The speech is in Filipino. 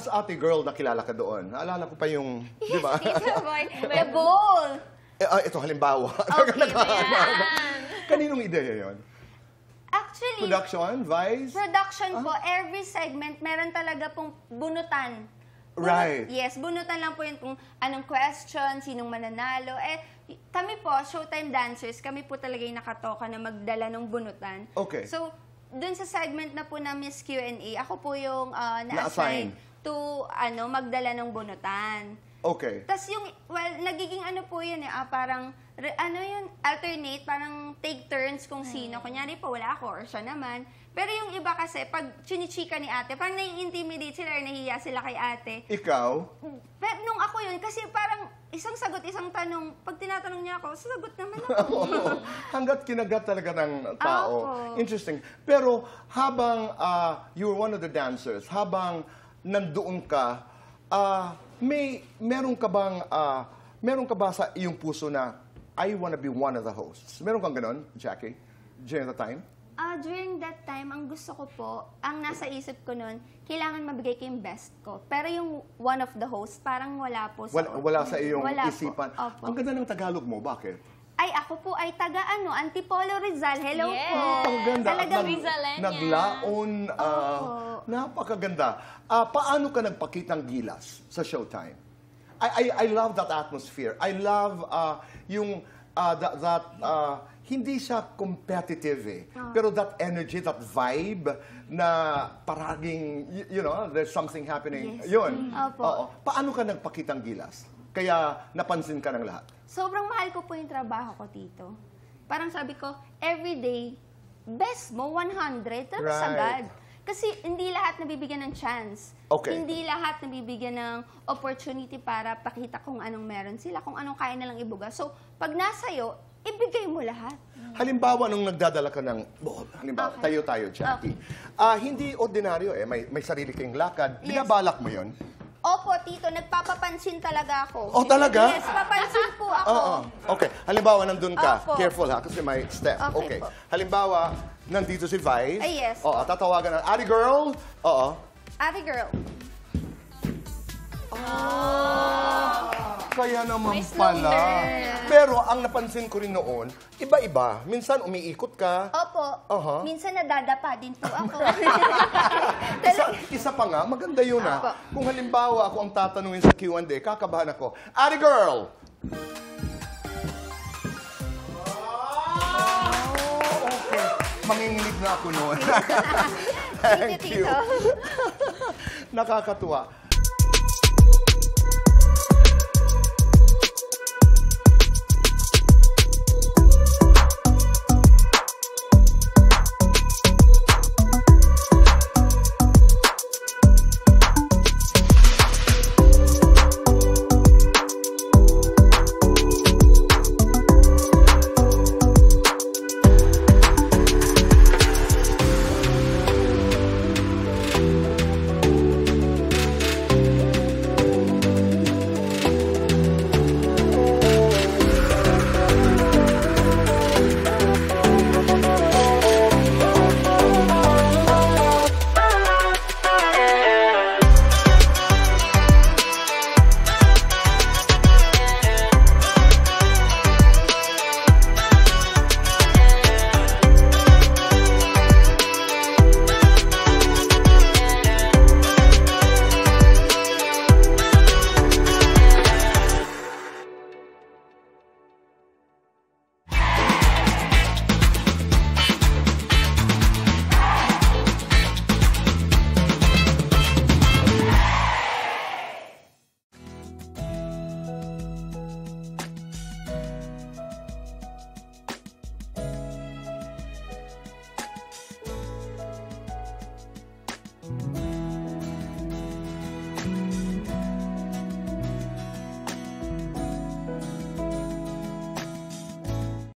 as ate girl, nakilala ka doon. Naalala ko pa yung, di ba? Tita Boy, the bowl. Ito, halimbawa. Okay, yan. Kaninong ideya yon? Actually, Production, Vice? production po, every segment, meron talaga pong bunutan. Right. Yes, bunutan lang po yun kung anong question, sinong mananalo. Kami po, Showtime Dancers, kami po talaga yung nakatoka na magdala ng bunutan. Okay. So, dun sa segment na po na Miss Q&A, ako po yung Na-assign. na-assign to magdala ng bunutan. Okay. Tapos yung, well, nagiging ano po yun parang, alternate, parang take turns kung sino. Kunyari po, wala ako or siya naman. Pero yung iba kasi, pag chinichika ni ate, parang nai-intimidate sila or nahiya sila kay ate. Ikaw? Pero nung ako yun, kasi parang isang sagot, isang tanong, pag tinatanong niya ako, sasagot naman ako. Hanggat kinagat talaga ng tao. Ako. Interesting. Pero habang you were one of the dancers, habang nandoon ka, meron ka ba sa iyong puso na I wanna be one of the hosts? Meron kang ganon, Jackie? During the time? During that time, ang gusto ko po, ang nasa isip ko nun, kailangan mabigay ko yung best ko. Pero yung one of the hosts, parang wala po sa... Wala sa iyong wala isipan. Po. Opo. Ang ganda ng Tagalog mo, bakit? Ay, ako po ay taga Antipolo Rizal. Hello Yes. po. Ang ganda. Talagang Rizalenya. Naglaon. Opo. Napakaganda. Paano ka nagpakitang gilas sa Showtime? I love that atmosphere. I love hindi siya competitive eh. Pero that energy, that vibe na paraging, there's something happening. Yes. Yun. Opo. Oo. Paano ka nagpakitang gilas? Kaya napansin ka ng lahat? Sobrang mahal ko po yung trabaho ko, Tito. Parang sabi ko, everyday, best mo, 100, tapos Right. agad. Kasi hindi lahat nabibigyan ng chance. Okay. Hindi lahat nabibigyan ng opportunity para pakita kung anong meron sila, kung anong kaya nilang ibuga. So, pag nasa'yo, ibigay mo lahat. Halimbawa, nung nagdadala ka ng ball, halimbawa, Okay. tayo, Jackie. Hindi ordinaryo eh. May sarili kang lakad. Yes. Binabalak mo yun? Opo, Tito, nagpapapansin talaga ako. Oh, talaga? Yes, papansin po ako. Oo. Okay. Halimbawa, nandun ka. Opo. Careful ha, kasi may step. Okay Okay. po. Halimbawa, nandito si Vice. Ay, yes. Oo, tatawagan ng, Ate girl. Oo. Ate girl. Kaya naman May slow pala. turn. Pero ang napansin ko rin noon, iba-iba. Minsan umiikot ka. Opo. Aha. Minsan nadadapa din po ako. Isa pa nga, maganda yun Opo. Kung halimbawa ako ang tatanungin sa Q&A, kakabahan ako, Ate girl! Okay. Manginginig na ako noon. Thank you. Tito. Nakakatuwa.